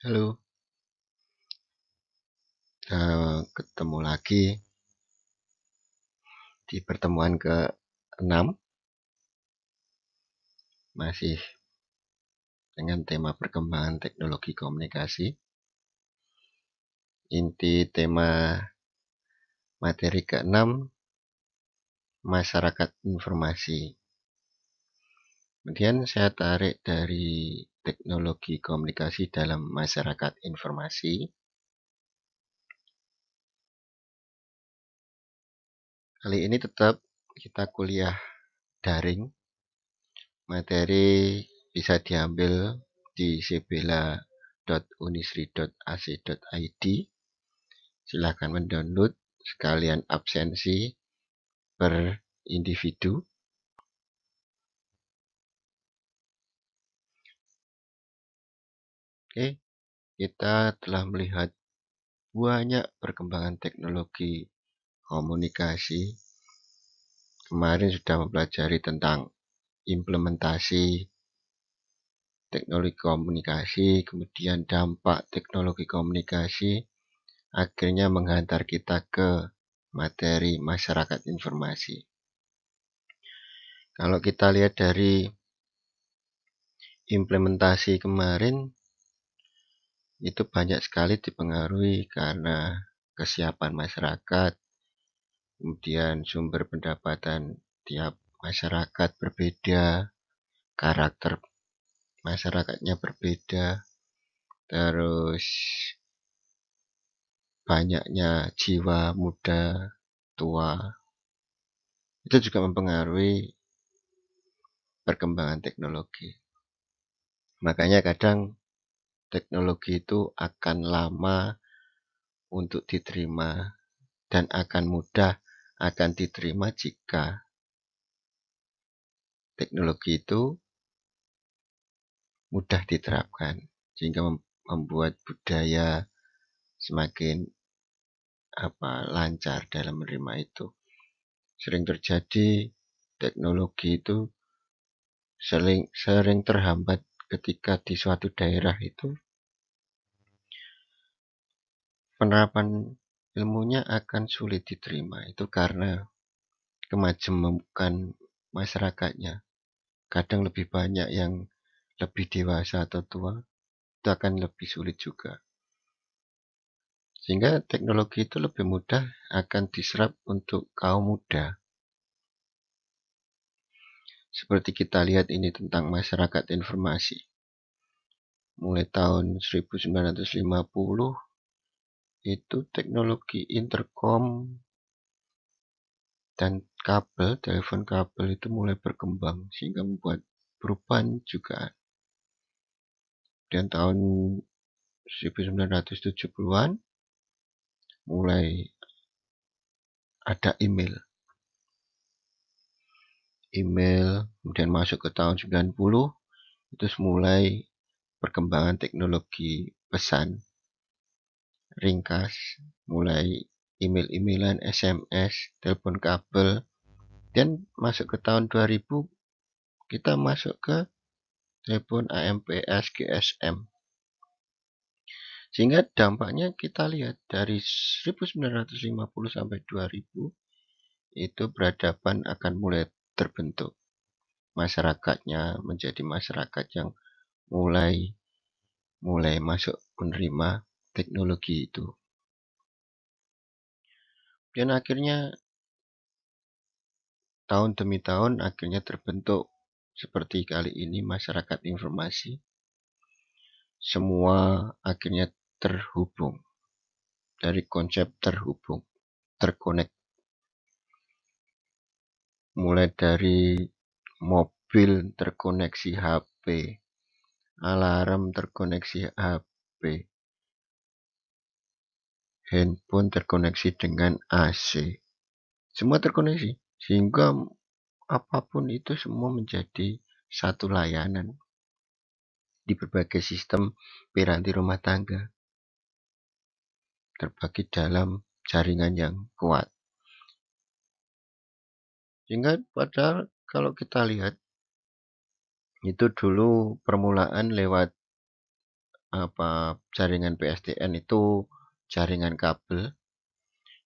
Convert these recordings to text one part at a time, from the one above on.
Halo, ketemu lagi di pertemuan ke-6, masih dengan tema perkembangan teknologi komunikasi. Inti tema materi ke-6, masyarakat informasi. Kemudian saya tarik dari teknologi komunikasi dalam masyarakat informasi. Kali ini tetap kita kuliah daring. Materi bisa diambil di sebela.unisri.ac.id. Silahkan mendownload, sekalian absensi per individu. Oke, kita telah melihat banyak perkembangan teknologi komunikasi. Kemarin sudah mempelajari tentang implementasi teknologi komunikasi, kemudian dampak teknologi komunikasi, akhirnya menghantar kita ke materi masyarakat informasi. Kalau kita lihat dari implementasi kemarin, itu banyak sekali dipengaruhi karena kesiapan masyarakat, kemudian sumber pendapatan tiap masyarakat berbeda, karakter masyarakatnya berbeda, terus banyaknya jiwa muda, tua, itu juga mempengaruhi perkembangan teknologi. Makanya kadang teknologi itu akan lama untuk diterima dan akan mudah akan diterima jika teknologi itu mudah diterapkan, sehingga membuat budaya semakin lancar dalam menerima itu. Sering terjadi teknologi itu sering terhambat ketika di suatu daerah itu penerapan ilmunya akan sulit diterima. Itu karena kemajemukan masyarakatnya. Kadang lebih banyak yang lebih dewasa atau tua, itu akan lebih sulit juga. Sehingga teknologi itu lebih mudah akan diserap untuk kaum muda. Seperti kita lihat ini tentang masyarakat informasi. Mulai tahun 1950, itu teknologi intercom dan kabel, telepon kabel itu mulai berkembang sehingga membuat perubahan juga. Dan tahun 1970-an mulai ada email, kemudian masuk ke tahun 90, itu mulai perkembangan teknologi pesan ringkas, mulai email-emailan, SMS, telepon kabel, dan masuk ke tahun 2000 kita masuk ke telepon AMPS, GSM. Sehingga dampaknya kita lihat dari 1950 sampai 2000 itu peradaban akan mulai terbentuk. Masyarakatnya menjadi masyarakat yang mulai masuk menerima teknologi itu. Dan akhirnya tahun demi tahun akhirnya terbentuk seperti kali ini masyarakat informasi. Semua akhirnya terhubung. Dari konsep terhubung, terkonek. Mulai dari mobil terkoneksi HP, alarm terkoneksi HP, handphone terkoneksi dengan AC. Semua terkoneksi, sehingga apapun itu semua menjadi satu layanan di berbagai sistem piranti rumah tangga, terbagi dalam jaringan yang kuat. Sehingga padahal kalau kita lihat, itu dulu permulaan lewat jaringan PSTN itu jaringan kabel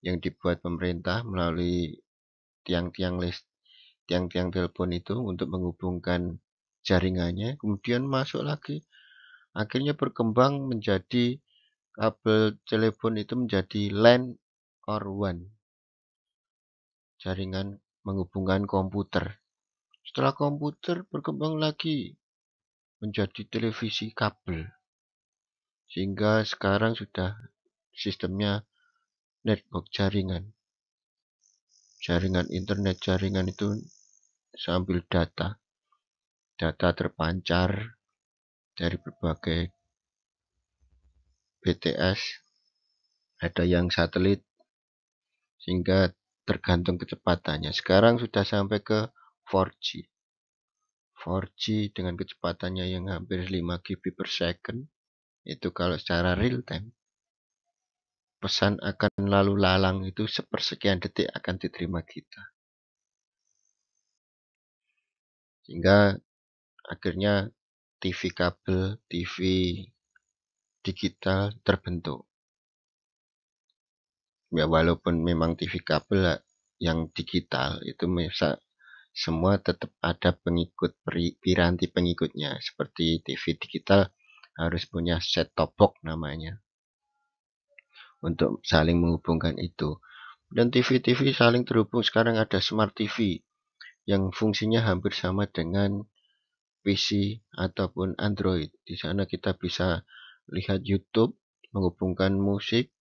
yang dibuat pemerintah melalui tiang-tiang telepon itu untuk menghubungkan jaringannya, kemudian masuk lagi, akhirnya berkembang menjadi kabel telepon itu menjadi LAN or WAN, jaringan menghubungkan komputer. Setelah komputer berkembang lagi menjadi televisi kabel, sehingga sekarang sudah sistemnya network jaringan internet, jaringan itu sambil data terpancar dari berbagai BTS, ada yang satelit, sehingga tergantung kecepatannya. Sekarang sudah sampai ke 4G. 4G dengan kecepatannya yang hampir 5 GB per second. Itu kalau secara real time. Pesan akan lalu lalang itu sepersekian detik akan diterima kita. Sehingga akhirnya TV kabel, TV digital terbentuk. Ya walaupun memang TV kabel yang digital itu semua tetap ada pengikut piranti pengikutnya. Seperti TV digital harus punya set top box namanya untuk saling menghubungkan itu. Dan TV-TV saling terhubung. Sekarang ada Smart TV yang fungsinya hampir sama dengan PC ataupun Android. Di sana kita bisa lihat YouTube, menghubungkan musik,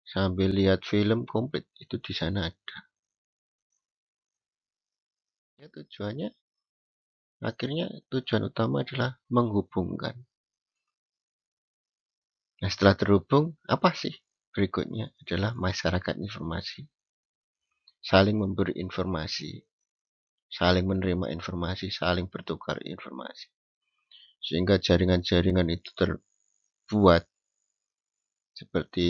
sambil lihat film komplit. Itu di sana ada. Ya tujuannya, akhirnya tujuan utama adalah menghubungkan. Nah setelah terhubung, apa sih? Berikutnya adalah masyarakat informasi. Saling memberi informasi, saling menerima informasi, saling bertukar informasi. Sehingga jaringan-jaringan itu terbuat seperti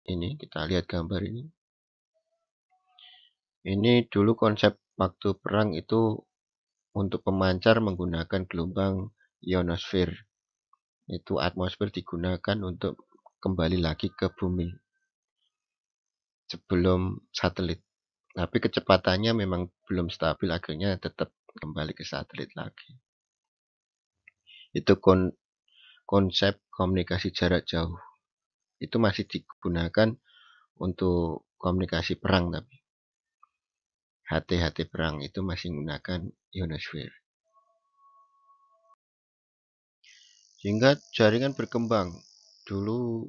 ini. Kita lihat gambar ini. Ini dulu konsep waktu perang itu untuk pemancar menggunakan gelombang ionosfer. Itu atmosfer digunakan untuk kembali lagi ke bumi sebelum satelit. Tapi kecepatannya memang belum stabil, akhirnya tetap kembali ke satelit lagi. Itu konsep komunikasi jarak jauh. Itu masih digunakan untuk komunikasi perang, tapi HT perang itu masih menggunakan ionosfer. Sehingga jaringan berkembang. Dulu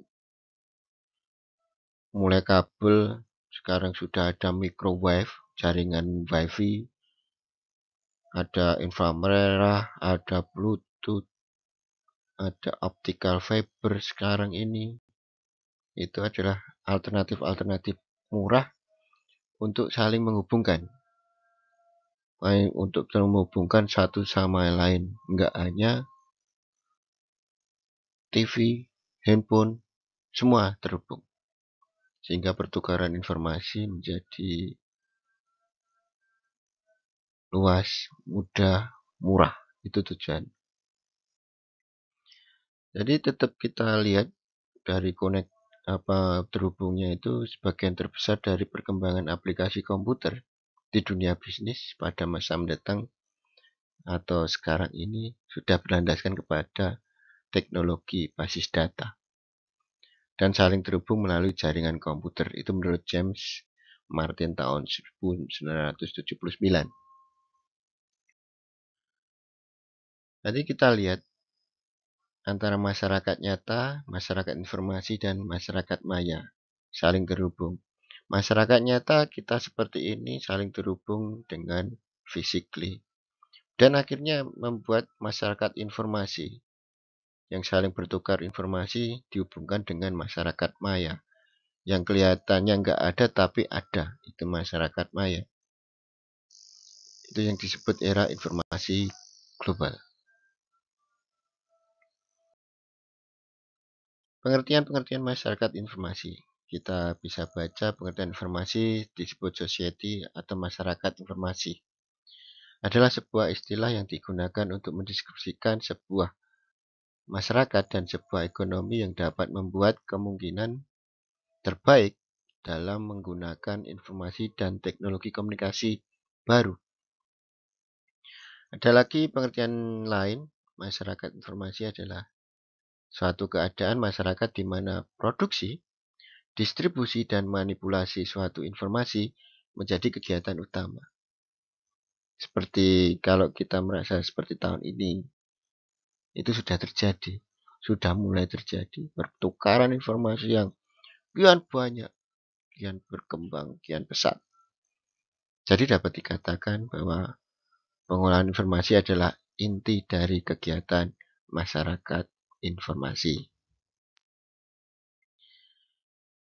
mulai kabel, sekarang sudah ada microwave, jaringan wifi, ada inframerah, ada bluetooth, ada optical fiber sekarang ini. Itu adalah alternatif-alternatif murah untuk saling menghubungkan. Untuk menghubungkan satu sama lain. Enggak hanya TV, handphone, semua terhubung. Sehingga pertukaran informasi menjadi luas, mudah, murah. Itu tujuan. Jadi tetap kita lihat dari terhubungnya itu sebagian terbesar dari perkembangan aplikasi komputer di dunia bisnis pada masa mendatang atau sekarang ini sudah berlandaskan kepada teknologi basis data dan saling terhubung melalui jaringan komputer. Itu menurut James Martin tahun 1979. Jadi kita lihat antara masyarakat nyata, masyarakat informasi, dan masyarakat maya saling terhubung. Masyarakat nyata kita seperti ini saling terhubung dengan physically. Dan akhirnya membuat masyarakat informasi yang saling bertukar informasi dihubungkan dengan masyarakat maya. Yang kelihatannya nggak ada tapi ada. Itu masyarakat maya. Itu yang disebut era informasi global. Pengertian-pengertian masyarakat informasi. Kita bisa baca pengertian informasi disebut society atau masyarakat informasi. Adalah sebuah istilah yang digunakan untuk mendeskripsikan sebuah masyarakat dan sebuah ekonomi yang dapat membuat kemungkinan terbaik dalam menggunakan informasi dan teknologi komunikasi baru. Ada lagi pengertian lain, masyarakat informasi adalah suatu keadaan masyarakat di mana produksi, distribusi, dan manipulasi suatu informasi menjadi kegiatan utama. Seperti kalau kita merasa seperti tahun ini, itu sudah terjadi, sudah mulai terjadi pertukaran informasi yang kian banyak, kian berkembang, kian pesat. Jadi dapat dikatakan bahwa pengolahan informasi adalah inti dari kegiatan masyarakat informasi.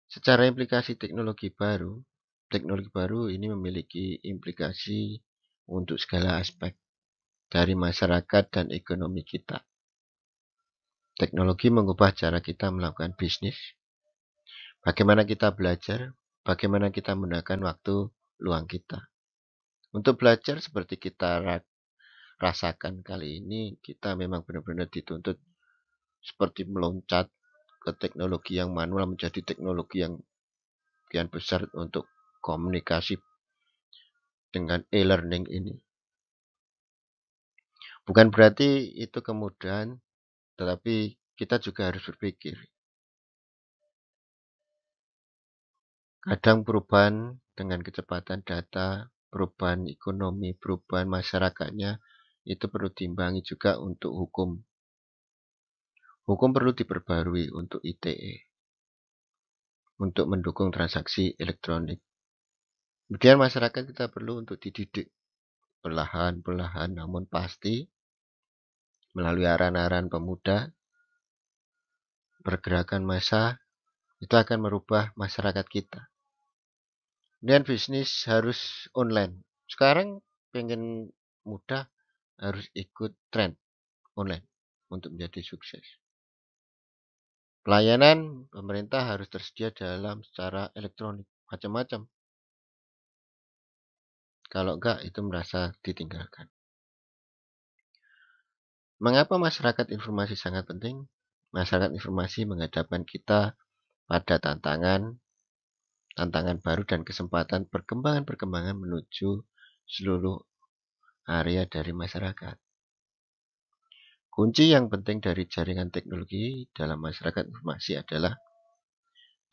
Secara implikasi teknologi baru ini memiliki implikasi untuk segala aspek dari masyarakat dan ekonomi kita. Teknologi mengubah cara kita melakukan bisnis, bagaimana kita belajar, bagaimana kita menggunakan waktu luang kita. Untuk belajar seperti kita rasakan kali ini, kita memang benar-benar dituntut seperti meloncat ke teknologi yang manual menjadi teknologi yang kian besar untuk komunikasi dengan e-learning ini. Bukan berarti itu kemudahan, tetapi kita juga harus berpikir. Kadang perubahan dengan kecepatan data, perubahan ekonomi, perubahan masyarakatnya, itu perlu diimbangi juga untuk hukum. Hukum perlu diperbarui untuk ITE, untuk mendukung transaksi elektronik. Kemudian masyarakat kita perlu untuk dididik perlahan-perlahan namun pasti melalui arahan-arahan pemuda, pergerakan massa, itu akan merubah masyarakat kita. Kemudian bisnis harus online. Sekarang pengen mudah harus ikut tren online untuk menjadi sukses. Pelayanan pemerintah harus tersedia dalam secara elektronik, macam-macam. Kalau enggak, itu merasa ditinggalkan. Mengapa masyarakat informasi sangat penting? Masyarakat informasi menghadapkan kita pada tantangan baru dan kesempatan perkembangan menuju seluruh area dari masyarakat. Kunci yang penting dari jaringan teknologi dalam masyarakat informasi adalah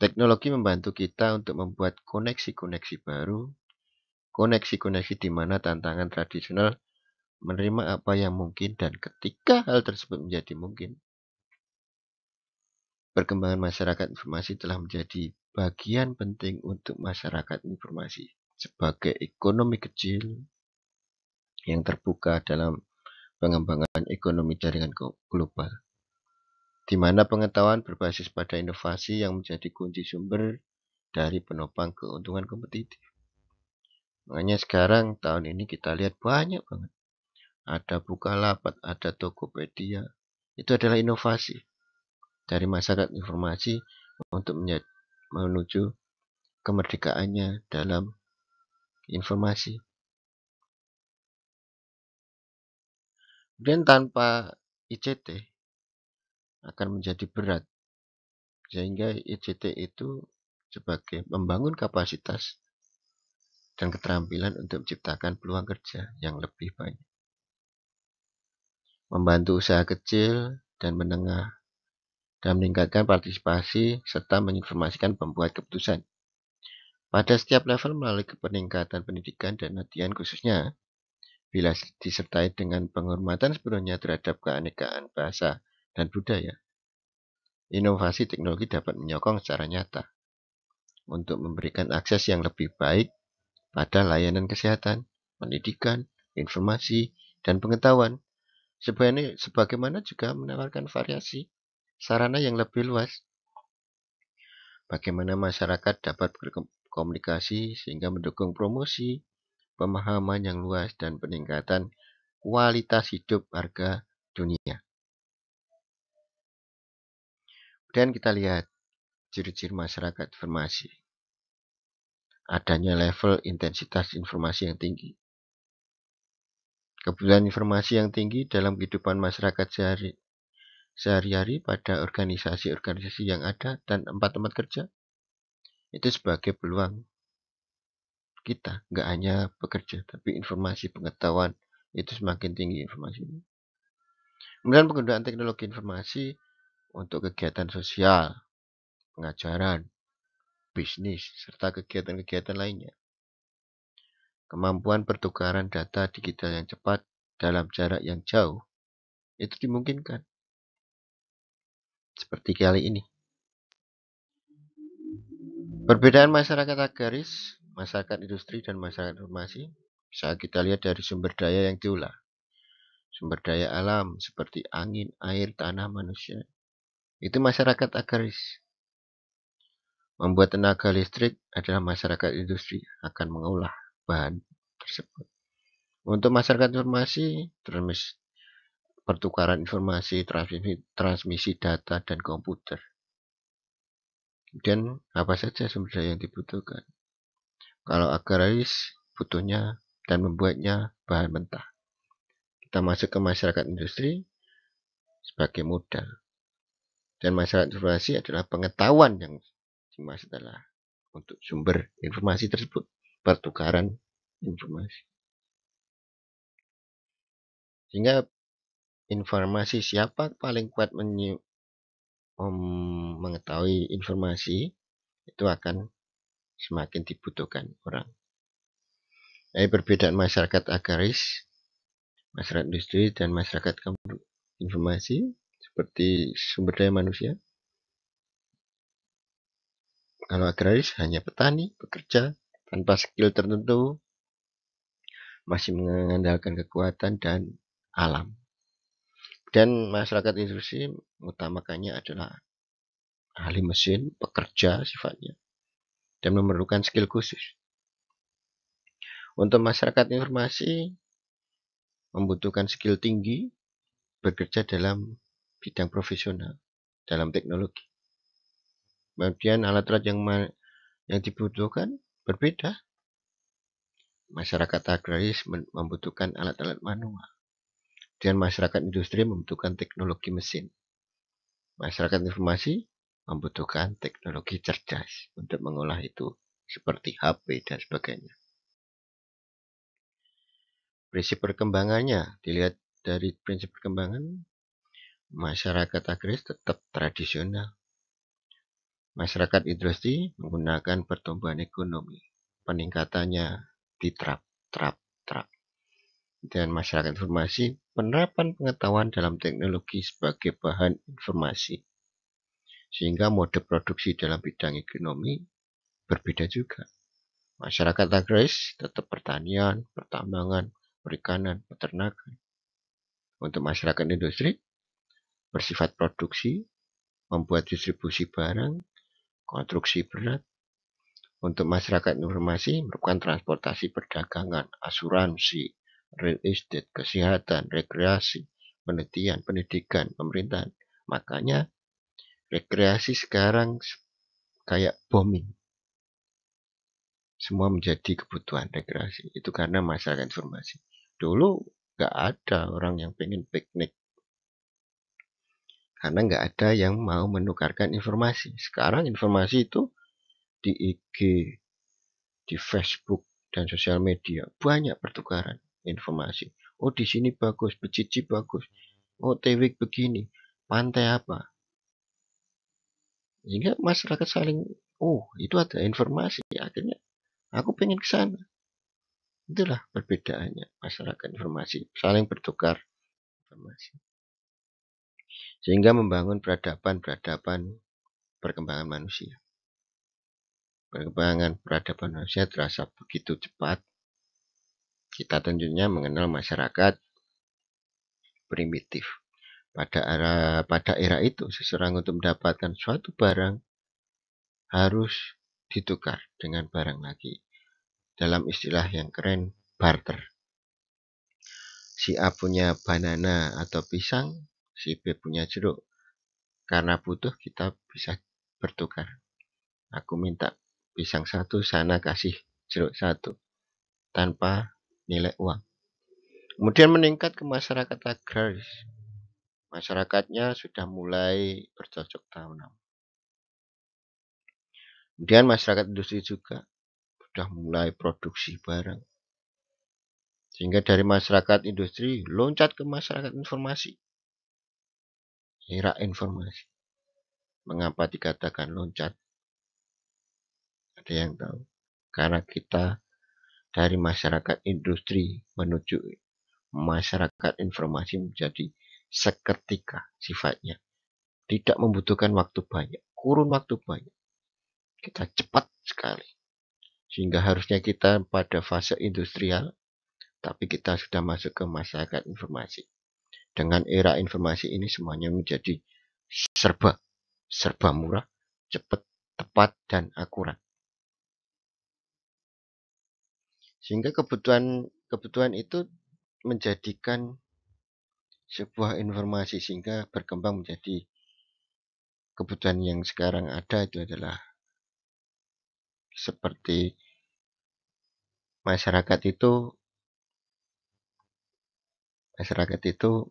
teknologi membantu kita untuk membuat koneksi-koneksi baru, koneksi-koneksi di mana tantangan tradisional menerima apa yang mungkin dan ketika hal tersebut menjadi mungkin, perkembangan masyarakat informasi telah menjadi bagian penting untuk masyarakat informasi sebagai ekonomi kecil yang terbuka dalam pengembangan ekonomi jaringan global, di mana pengetahuan berbasis pada inovasi yang menjadi kunci sumber dari penopang keuntungan kompetitif. Makanya sekarang tahun ini kita lihat banyak banget. Ada Bukalapak, ada Tokopedia. Itu adalah inovasi dari masyarakat informasi untuk menuju kemerdekaannya dalam informasi. Kemudian tanpa ICT akan menjadi berat, sehingga ICT itu sebagai membangun kapasitas dan keterampilan untuk menciptakan peluang kerja yang lebih banyak, membantu usaha kecil dan menengah, dan meningkatkan partisipasi serta menginformasikan pembuat keputusan pada setiap level melalui peningkatan pendidikan dan latihan khususnya bila disertai dengan penghormatan sepenuhnya terhadap keanekaan bahasa dan budaya. Inovasi teknologi dapat menyokong secara nyata untuk memberikan akses yang lebih baik pada layanan kesehatan, pendidikan, informasi, dan pengetahuan. Sebagaimana juga menawarkan variasi sarana yang lebih luas. Bagaimana masyarakat dapat berkomunikasi sehingga mendukung promosi, pemahaman yang luas, dan peningkatan kualitas hidup warga dunia. Dan kita lihat ciri-ciri masyarakat informasi. Adanya level intensitas informasi yang tinggi. Kebutuhan informasi yang tinggi dalam kehidupan masyarakat sehari-hari pada organisasi-organisasi yang ada dan tempat-tempat kerja, itu sebagai peluang kita, nggak hanya bekerja, tapi informasi pengetahuan itu semakin tinggi informasi. Kemudian penggunaan teknologi informasi untuk kegiatan sosial, pengajaran, bisnis, serta kegiatan-kegiatan lainnya. Kemampuan pertukaran data digital yang cepat dalam jarak yang jauh itu dimungkinkan. Seperti kali ini. Perbedaan masyarakat agraris, masyarakat industri, dan masyarakat informasi bisa kita lihat dari sumber daya yang diolah. Sumber daya alam seperti angin, air, tanah, manusia. Itu masyarakat agraris. Membuat tenaga listrik adalah masyarakat industri akan mengolah bahan tersebut. Untuk masyarakat informasi, pertukaran informasi, transmisi data, dan komputer. Dan apa saja sumber daya yang dibutuhkan. Kalau agraris butuhnya dan membuatnya bahan mentah. Kita masuk ke masyarakat industri sebagai modal. Dan masyarakat informasi adalah pengetahuan yang dimaksud adalah untuk sumber informasi tersebut, pertukaran informasi. Sehingga informasi siapa paling kuat mengetahui informasi itu akan semakin dibutuhkan orang. Jadi perbedaan masyarakat agraris, masyarakat industri, dan masyarakat informasi seperti sumber daya manusia. Kalau agraris hanya petani, bekerja tanpa skill tertentu, masih mengandalkan kekuatan dan alam. Dan masyarakat industri mengutamakannya adalah ahli mesin, pekerja sifatnya, dan memerlukan skill khusus. Untuk masyarakat informasi membutuhkan skill tinggi, bekerja dalam bidang profesional, dalam teknologi. Kemudian alat-alat yang dibutuhkan berbeda. Masyarakat agraris membutuhkan alat-alat manual. Dan masyarakat industri membutuhkan teknologi mesin. Masyarakat informasi membutuhkan teknologi cerdas untuk mengolah itu, seperti HP dan sebagainya. Prinsip perkembangannya, dilihat dari prinsip perkembangan, masyarakat agraris tetap tradisional. Masyarakat industri menggunakan pertumbuhan ekonomi. Peningkatannya trap. Dan masyarakat informasi, penerapan pengetahuan dalam teknologi sebagai bahan informasi. Sehingga mode produksi dalam bidang ekonomi berbeda juga. Masyarakat agraris tetap pertanian, pertambangan, perikanan, peternakan. Untuk masyarakat industri, bersifat produksi, membuat distribusi barang, konstruksi berat. Untuk masyarakat informasi, merupakan transportasi perdagangan, asuransi, real estate, kesehatan, rekreasi, penelitian, pendidikan, pemerintahan. Makanya rekreasi sekarang kayak booming. Semua menjadi kebutuhan rekreasi. Itu karena masyarakat informasi. Dulu nggak ada orang yang pengen piknik. Karena nggak ada yang mau menukarkan informasi. Sekarang informasi itu di IG, di Facebook, dan sosial media. Banyak pertukaran informasi. Oh, di sini bagus, Becici bagus. Oh, Tewik begini, pantai apa. Sehingga masyarakat saling, oh, itu ada informasi. Akhirnya aku pengen ke sana. Itulah perbedaannya masyarakat informasi, saling bertukar informasi. Sehingga membangun peradaban perkembangan manusia. Perkembangan peradaban manusia terasa begitu cepat. Kita tentunya mengenal masyarakat primitif. Pada era itu, seseorang untuk mendapatkan suatu barang harus ditukar dengan barang lagi. Dalam istilah yang keren, barter. Si A punya banana atau pisang, si B punya jeruk. Karena butuh, kita bisa bertukar. Aku minta pisang satu, sana kasih jeruk satu. Tanpa nilai uang. Kemudian meningkat ke masyarakat agraris. Masyarakatnya sudah mulai bercocok tanam. Kemudian masyarakat industri juga sudah mulai produksi barang. Sehingga dari masyarakat industri loncat ke masyarakat informasi. Era informasi. Mengapa dikatakan loncat? Ada yang tahu? Karena kita dari masyarakat industri menuju masyarakat informasi menjadi seketika sifatnya. Tidak membutuhkan waktu banyak, kurun waktu banyak. Kita cepat sekali. Sehingga harusnya kita pada fase industrial, tapi kita sudah masuk ke masyarakat informasi. Dengan era informasi ini semuanya menjadi serba murah, cepat, tepat, dan akurat. Sehingga kebutuhan itu menjadikan sebuah informasi sehingga berkembang menjadi kebutuhan yang sekarang ada itu adalah seperti masyarakat itu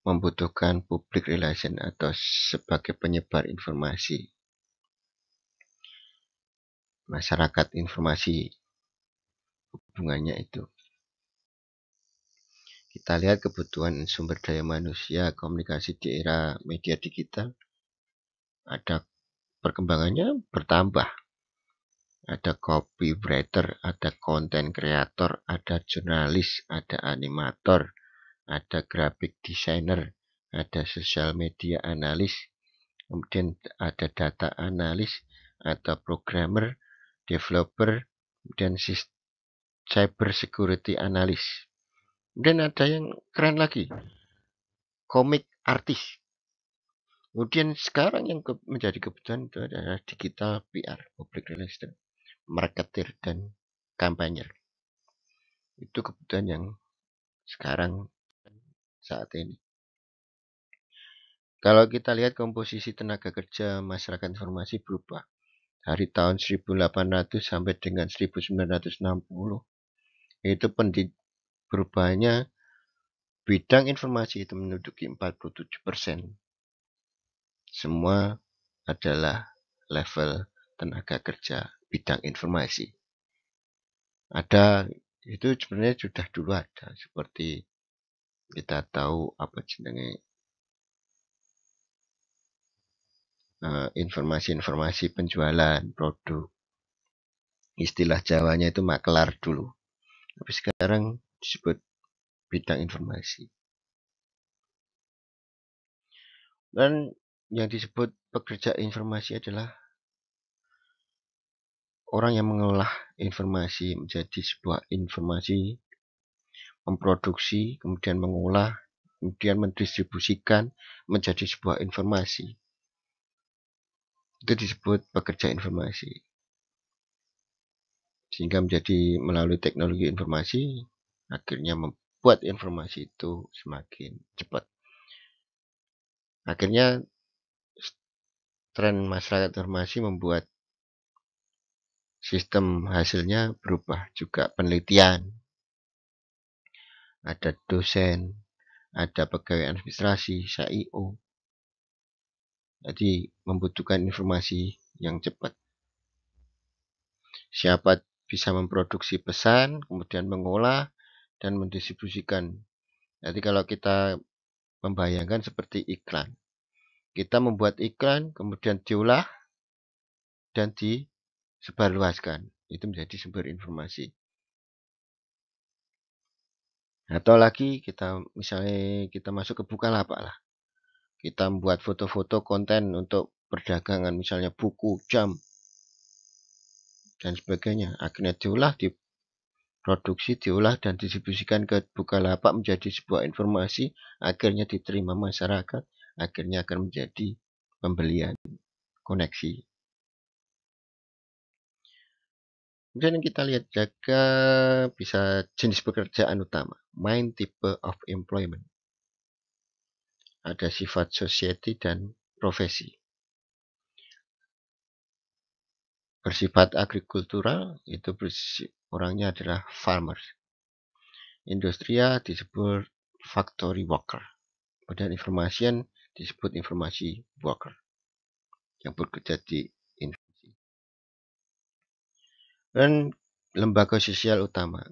membutuhkan public relation atau sebagai penyebar informasi. Masyarakat informasi hubungannya itu. Kita lihat kebutuhan sumber daya manusia, komunikasi di era media digital, ada perkembangannya bertambah. Ada copywriter, ada content creator, ada jurnalis, ada animator, ada graphic designer, ada social media analis, kemudian ada data analis, ada programmer, developer, dan cyber security analis. Kemudian ada yang keren lagi, komik artis. Kemudian sekarang yang menjadi kebutuhan itu adalah digital PR, public relation, marketer, dan kampanye. Itu kebutuhan yang sekarang saat ini. Kalau kita lihat komposisi tenaga kerja masyarakat informasi berubah. Dari tahun 1800 sampai dengan 1960, itu perubahannya bidang informasi itu menduduki 47%. Semua adalah level tenaga kerja bidang informasi. Ada, itu sebenarnya sudah dulu ada, seperti kita tahu apa jenenge informasi-informasi penjualan produk. Istilah Jawanya itu makelar dulu. Tapi sekarang disebut bidang informasi. Dan yang disebut pekerja informasi adalah orang yang mengolah informasi menjadi sebuah informasi, memproduksi, kemudian mengolah, kemudian mendistribusikan menjadi sebuah informasi. Itu disebut pekerja informasi. Sehingga menjadi melalui teknologi informasi, akhirnya membuat informasi itu semakin cepat. Akhirnya tren masyarakat informasi membuat sistem hasilnya berubah juga, penelitian. Ada dosen, ada pegawai administrasi, SAIO. Jadi membutuhkan informasi yang cepat. Siapa bisa memproduksi pesan, kemudian mengolah dan mendistribusikan. Jadi kalau kita membayangkan seperti iklan. Kita membuat iklan, kemudian diolah dan disebarluaskan. Itu menjadi sumber informasi. Atau lagi misalnya kita masuk ke Bukalapak lah. Kita membuat foto-foto konten untuk perdagangan, misalnya buku, jam, dan sebagainya. Akhirnya diproduksi, diolah, dan didistribusikan ke Bukalapak menjadi sebuah informasi. Akhirnya diterima masyarakat. Akhirnya akan menjadi pembelian, koneksi. Kemudian kita lihat juga bisa jenis pekerjaan utama, main type of employment. Ada sifat society dan profesi. Bersifat agrikultural, itu orangnya adalah farmer. Industria disebut factory worker, Kemudian information disebut informasi worker yang bekerja di informasi. Dan lembaga sosial utama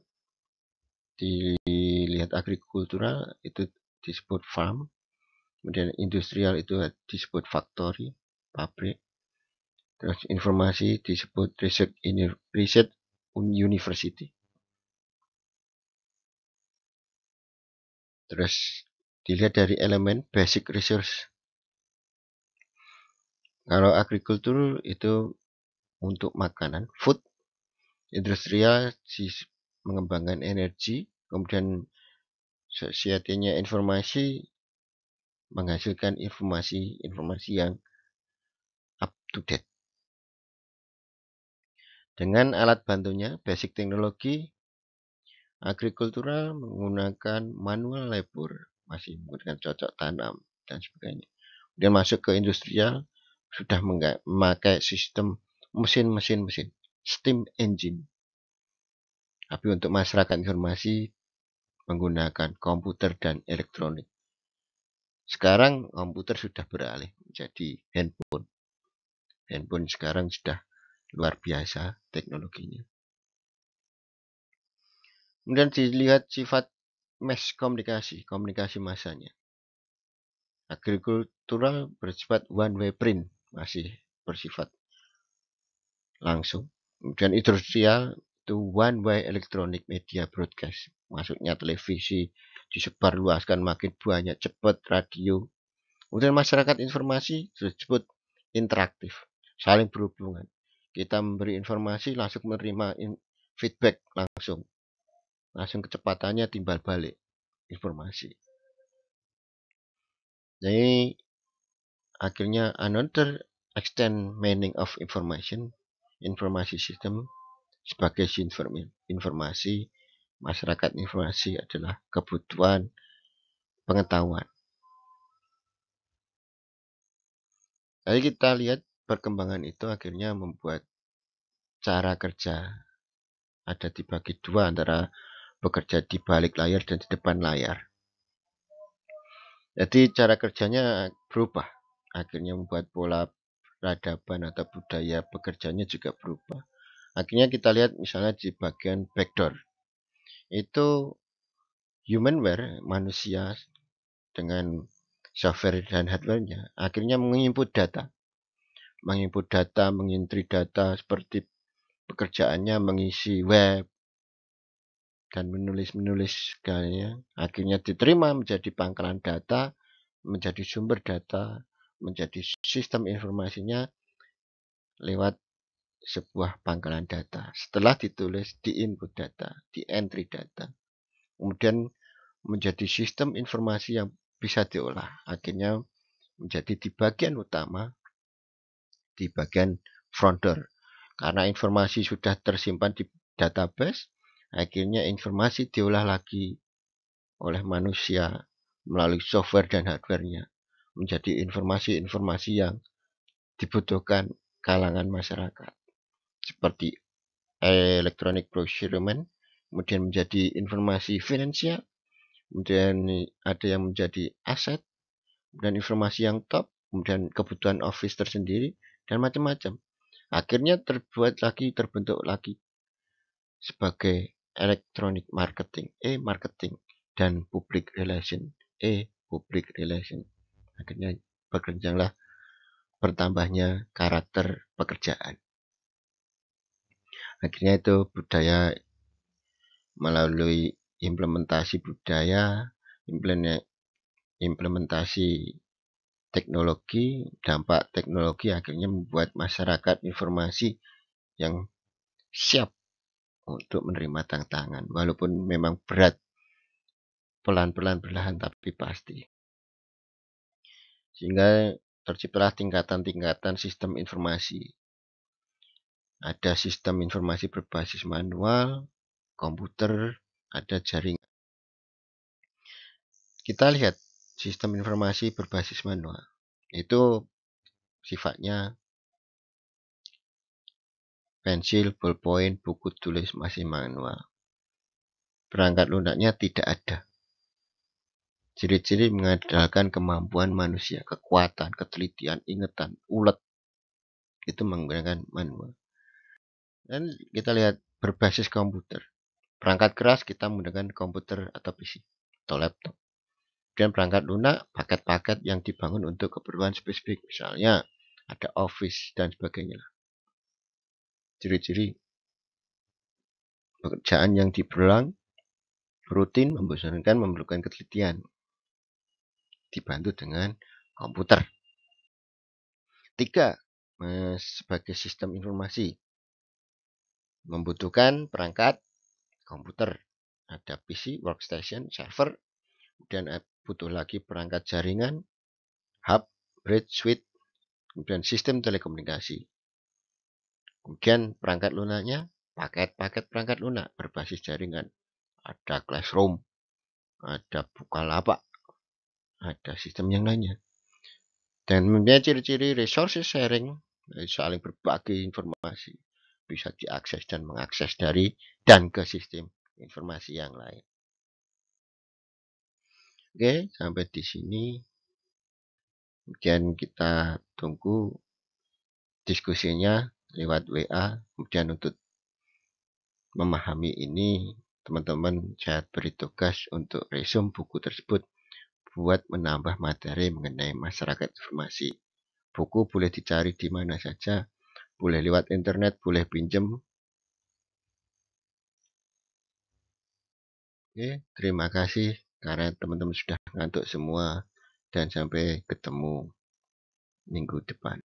dilihat agrikultural itu disebut farm, kemudian industrial itu disebut factory, pabrik, terus informasi disebut research university. Terus dilihat dari elemen basic resource. Kalau agrikultur itu untuk makanan, food, industrial mengembangkan energi, kemudian society-nya informasi menghasilkan informasi yang up to date. Dengan alat bantunya, basic teknologi, agrikultural menggunakan manual labor, masih menggunakan cocok tanam dan sebagainya. Kemudian masuk ke industrial, sudah memakai sistem mesin, steam engine. Tapi untuk masyarakat informasi menggunakan komputer dan elektronik. Sekarang komputer sudah beralih menjadi handphone. Handphone sekarang sudah luar biasa teknologinya. Kemudian dilihat sifat mass komunikasi massanya. Agrikultural bersifat one way print, masih bersifat langsung. Kemudian industrial itu one way electronic media broadcast, maksudnya televisi disebarluaskan makin banyak, cepat, radio. Kemudian masyarakat informasi disebut interaktif, saling berhubungan. Kita memberi informasi langsung menerima feedback langsung kecepatannya timbal balik informasi. Jadi akhirnya another extend meaning of informasi sistem sebagai informasi. Masyarakat informasi adalah kebutuhan pengetahuan. Jadi kita lihat perkembangan itu akhirnya membuat cara kerja ada dibagi dua antara bekerja di balik layar dan di depan layar. Jadi cara kerjanya berubah. Akhirnya membuat pola peradaban atau budaya bekerjanya juga berubah. Akhirnya kita lihat misalnya di bagian backdoor. Itu humanware, manusia dengan software dan hardware-nya akhirnya menginput data, mengintri data seperti pekerjaannya mengisi web dan menulis segalanya, akhirnya diterima menjadi pangkalan data, menjadi sumber data, menjadi sistem informasinya lewat sebuah pangkalan data. Setelah ditulis, di-input data, di-entry data, kemudian menjadi sistem informasi yang bisa diolah. Akhirnya menjadi di bagian utama, di bagian front door. Karena informasi sudah tersimpan di database, akhirnya informasi diolah lagi oleh manusia melalui software dan hardware-nya menjadi informasi-informasi yang dibutuhkan kalangan masyarakat. Seperti electronic procurement, kemudian menjadi informasi finansial, kemudian ada yang menjadi aset, dan informasi yang top, kemudian kebutuhan office tersendiri, dan macam-macam. Akhirnya terbentuk lagi sebagai electronic marketing, marketing, dan public relation, public relation. Akhirnya bertambahnya karakter pekerjaan. Akhirnya itu budaya melalui implementasi budaya, implementasi teknologi, dampak teknologi akhirnya membuat masyarakat informasi yang siap untuk menerima tantangan, walaupun memang berat, pelan-pelan perlahan tapi pasti. Sehingga terciptalah tingkatan-tingkatan sistem informasi. Ada sistem informasi berbasis manual, komputer, ada jaringan. Kita lihat sistem informasi berbasis manual. Itu sifatnya pensil, ballpoint, buku tulis masih manual. Perangkat lunaknya tidak ada. Ciri-ciri mengandalkan kemampuan manusia, kekuatan, ketelitian, ingatan, ulet itu menggunakan manual. Dan kita lihat berbasis komputer. Perangkat keras kita menggunakan komputer atau PC atau laptop. Dan perangkat lunak, paket-paket yang dibangun untuk keperluan spesifik. Misalnya ada Office dan sebagainya. Ciri-ciri pekerjaan yang diberulang, rutin, membosankan, memerlukan ketelitian. Dibantu dengan komputer. 3. Sebagai sistem informasi. Membutuhkan perangkat komputer. Ada PC, workstation, server. Kemudian butuh lagi perangkat jaringan, hub, bridge, switch. Kemudian sistem telekomunikasi. Kemudian perangkat lunaknya, paket-paket perangkat lunak berbasis jaringan. Ada Classroom, ada Bukalapak, ada sistem yang lainnya. Dan mempunyai ciri-ciri resources sharing, saling berbagi informasi, bisa diakses dan mengakses dari dan ke sistem informasi yang lain. Oke, sampai di sini. Kemudian kita tunggu diskusinya lewat WA. Kemudian untuk memahami ini, teman-teman saya beri tugas untuk resume buku tersebut buat menambah materi mengenai masyarakat informasi. Buku boleh dicari di mana saja, boleh lewat internet, boleh pinjem. Oke, terima kasih karena teman-teman sudah ngantuk semua dan sampai ketemu minggu depan.